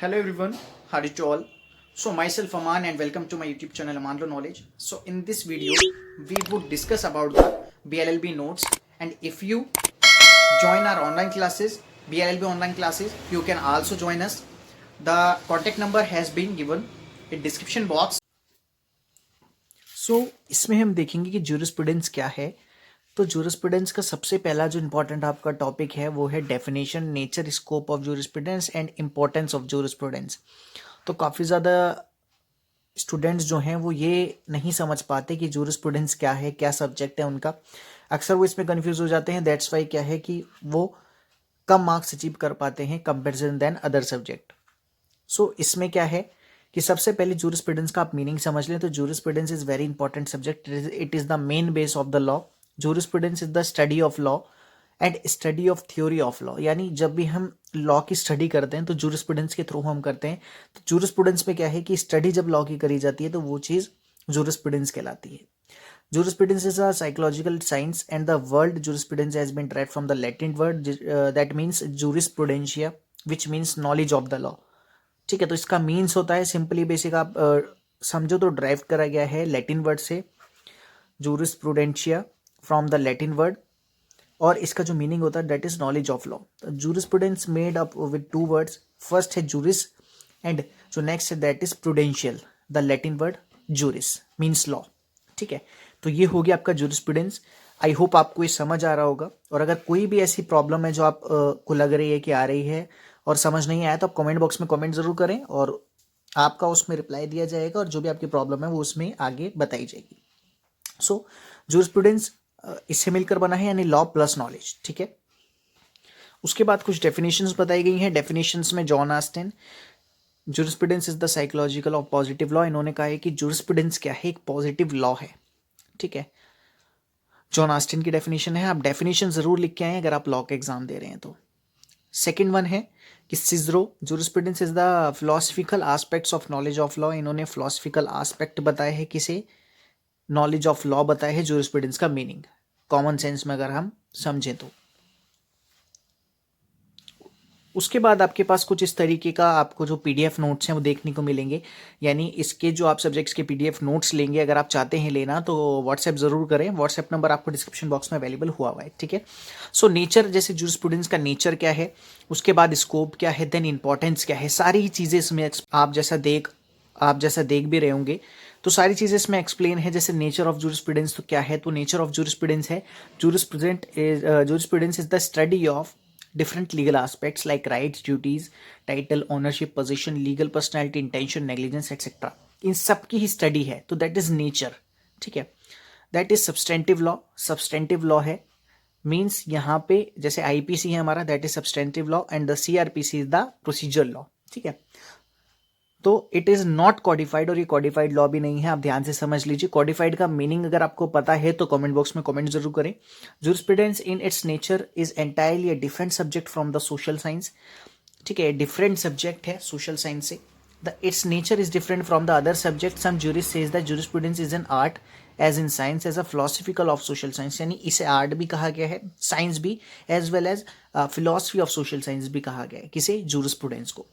Hello everyone, how are you all? So myself Aman and welcome to my YouTube channel Amanlo Knowledge. So in this video, we would discuss about the BLLB notes, and if you join our online classes, BLLB online classes, you can also join us. The contact number has been given in description box. So इसमें हम देखेंगे कि jurisprudence क्या है। तो jurisprudence का सबसे पहला जो इंपॉर्टेंट आपका टॉपिक है वो है definition, nature, scope of jurisprudence and importance of jurisprudence. तो काफ़ी ज़्यादा स्टूडेंट्स जो हैं वो ये नहीं समझ पाते कि ज्यूरिस्प्रूडेंस क्या है, क्या सब्जेक्ट है उनका। अक्सर वो इसमें कंफ्यूज हो जाते हैं। दैट्स वाई क्या है कि वो कम मार्क्स अचीव कर पाते हैं कंपेरिजन देन अदर सब्जेक्ट। सो इसमें क्या है कि सबसे पहले ज्यूरिस्प्रूडेंस का आप मीनिंग समझ लें। तो jurisprudence is very important subject. It is the main base of the law. Jurisprudence is the study of law and study of theory of law. यानी जब भी हम लॉ की स्टडी करते हैं तो ज्यूरिस्प्रूडेंस के थ्रू हम करते हैं। तो ज्यूरिस्प्रूडेंस में क्या है कि स्टडी जब लॉ की करी जाती है तो वो चीज़ ज्यूरिस्प्रूडेंस कहलाती है। Jurisprudence is a psychological science, and the word jurisprudence has been derived from the Latin word that means jurisprudentia, which means knowledge of the law. ठीक है, तो इसका मीन्स होता है सिंपली बेसिक आप समझो तो ड्राइव करा गया है लैटिन वर्ड से जूरिस्प्रूडेंशिया फ्रॉम द लैटिन वर्ड, और इसका जो मीनिंग होता है that is knowledge of law. Jurisprudence made up with two words. First है जूरिस एंड जो नेक्स्ट है that is prudential. The Latin word juris means law. ठीक है, तो ये हो गया आपका जूरिस्प्रूडेंस। आई होप आपको ये समझ आ रहा होगा। और अगर कोई भी ऐसी प्रॉब्लम है जो आप को लग रही है कि आ रही है और समझ नहीं आया तो आप कमेंट बॉक्स में कमेंट जरूर करें और आपका उसमें रिप्लाई दिया जाएगा और जो भी आपकी प्रॉब्लम है वो उसमें आगे बताई जाएगी। सो जूरिस्प्रूडेंस इससे मिलकर बना है, यानी लॉ प्लस नॉलेज। ठीक है, उसके बाद कुछ डेफिनेशंस बताई गई हैं। डेफिनेशंस में John Austin, jurisprudence is the psychological of positive law. इन्होंने कहा है कि जूरिस्प्रूडेंस क्या है, एक पॉजिटिव लॉ है। ठीक है, जॉन ऑस्टिन की डेफिनेशन है। आप डेफिनेशन जरूर लिख के आए अगर आप लॉ का एग्जाम दे रहे हैं तो। सेकेंड वन है कि Cicero, jurisprudence is the philosophical aspects of knowledge of law. इन्होंने फिलोसफिकल एस्पेक्ट बताए हैं, किसे, नॉलेज ऑफ लॉ बताए है। जूरिस्प्रूडेंस का मीनिंग कॉमन सेंस में अगर हम समझें तो। उसके बाद आपके पास कुछ इस तरीके का आपको जो पीडीएफ नोट्स हैं वो देखने को मिलेंगे। यानी इसके जो आप सब्जेक्ट्स के पीडीएफ नोट्स लेंगे, अगर आप चाहते हैं लेना तो व्हाट्सएप जरूर करें। व्हाट्सएप नंबर आपको डिस्क्रिप्शन बॉक्स में अवेलेबल हुआ है। ठीक है, सो नेचर, जैसे जूरिस्प्रूडेंस का नेचर क्या है, उसके बाद स्कोप क्या है, देन इंपॉर्टेंस क्या है, सारी चीज़ें इसमें आप जैसा देख भी रहे होंगे तो सारी चीज़ें इसमें एक्सप्लेन है। जैसे नेचर ऑफ जूरिस्प्रूडेंस तो क्या है, तो नेचर ऑफ जूरिस्प्रूडेंस है jurisprudence is the study of different legal aspects like rights, duties, title, ownership, position, legal personality, intention, negligence, etc. इन सब की ही स्टडी है, तो दैट इज नेचर। ठीक है, that is substantive law. Substantive law है means यहाँ पे जैसे आईपीसी है हमारा, that is substantive law, and the CrPC is the procedure law. ठीक है, तो इट इज नॉट कॉडिफाइड, और ये कॉडिफाइड लॉ भी नहीं है। आप ध्यान से समझ लीजिए। कॉडिफाइड का मीनिंग अगर आपको पता है तो कमेंट बॉक्स में कमेंट जरूर करें। Jurisprudence in its nature is entirely a different subject from the social science. ठीक है, डिफरेंट सब्जेक्ट है सोशल साइंस से। The its nature is different from the other subject. Some jurist says that jurisprudence is an art as in science as a philosophical of social science. यानी इसे art भी कहा गया है, science भी, as well as philosophy of social science भी कहा गया है। किसे, जूरिस्प्रूडेंस को।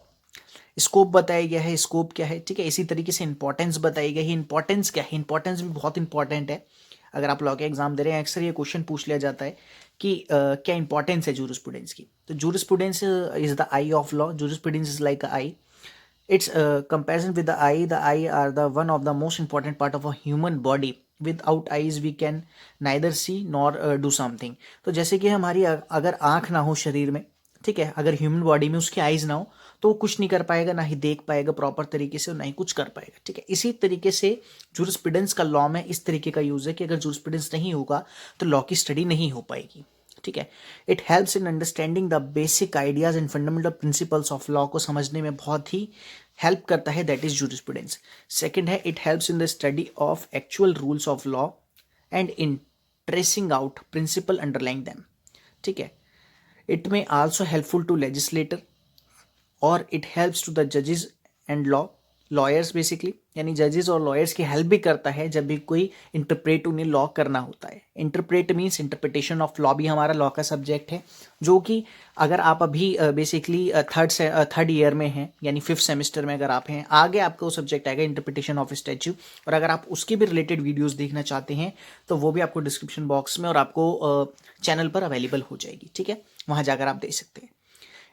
स्कोप बताया गया है, स्कोप क्या है। ठीक है, इसी तरीके से इंपॉर्टेंस बताई गई है। इंपॉर्टेंस क्या है, इंपॉर्टेंस भी बहुत इंपॉर्टेंट है। अगर आप लॉ के एग्जाम दे रहे हैं अक्सर ये क्वेश्चन पूछ लिया जाता है कि क्या इंपॉर्टेंस है जूरिस्प्रूडेंस की। तो jurisprudence is the I of law. Jurisprudence is like I. Its comparison with the eye are the one of the most important part of a human body. Without eyes we can neither see nor do something. तो जैसे कि हमारी अगर आंख ना हो शरीर में, ठीक है, अगर ह्यूमन बॉडी में उसकी आईज ना हो तो वो कुछ नहीं कर पाएगा, ना ही देख पाएगा प्रॉपर तरीके से, ना ही कुछ कर पाएगा। ठीक है, इसी तरीके से जूरिस्प्रूडेंस का लॉ में इस तरीके का यूज है कि अगर जूरिस्प्रूडेंस नहीं होगा तो लॉ की स्टडी नहीं हो पाएगी। ठीक है, it helps in understanding the basic ideas and fundamental principles of law को समझने में बहुत ही हेल्प करता है, दैट इज जूरिस्प्रूडेंस। सेकंड है, it helps in the study of actual rules of law and in tracing out principle underlying them. ठीक है, it may also helpful to legislator और इट हेल्प्स टू द जजेस and law lawyers basically, यानी जजेस और lawyers की help भी करता है जब भी कोई इंटरप्रेट उन्हें लॉ करना होता है। Interpret means interpretation of law भी हमारा लॉ का सब्जेक्ट है, जो कि अगर आप अभी बेसिकली थर्ड ईयर में हैं, यानी 5th सेमेस्टर में अगर आप हैं, आगे आपका वो सब्जेक्ट आएगा इंटरप्रिटेशन ऑफ स्टैच्यू। और अगर आप उसके भी रिलेटेड वीडियोज़ देखना चाहते हैं तो वो भी आपको डिस्क्रिप्शन बॉक्स में और आपको चैनल पर अवेलेबल हो जाएगी, ठीक है, वहाँ जाकर आप देख सकते हैं।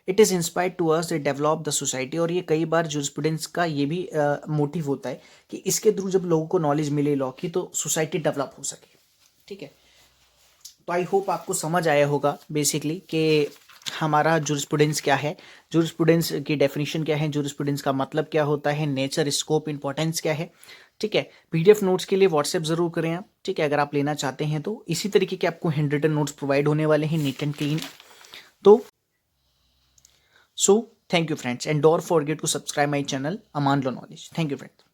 It is inspired to us they develop the society, और ये कई बार जूरिस्प्रूडेंस का ये भी मोटिव होता है कि इसके थ्रू जब लोगों को नॉलेज मिले लॉ की तो सोसाइटी डेवलप हो सके, ठीक है। तो आई होप आपको समझ आया होगा बेसिकली कि हमारा जूरिस्प्रूडेंस क्या है, जूरिस्प्रूडेंस की डेफिनेशन क्या है, जूरिस्प्रूडेंस का मतलब क्या होता है, नेचर, स्कोप, इंपॉर्टेंस क्या है, ठीक है। पीडीएफ नोट्स के लिए व्हाट्सएप जरूर करें आप, ठीक है, अगर आप लेना चाहते हैं तो। इसी तरीके के आपको हैंड रिटन नोट्स प्रोवाइड होने वाले हैं, नीट एंड क्लीन। तो So, thank you friends, and don't forget to subscribe my channel Aman Law Knowledge. Thank you friends.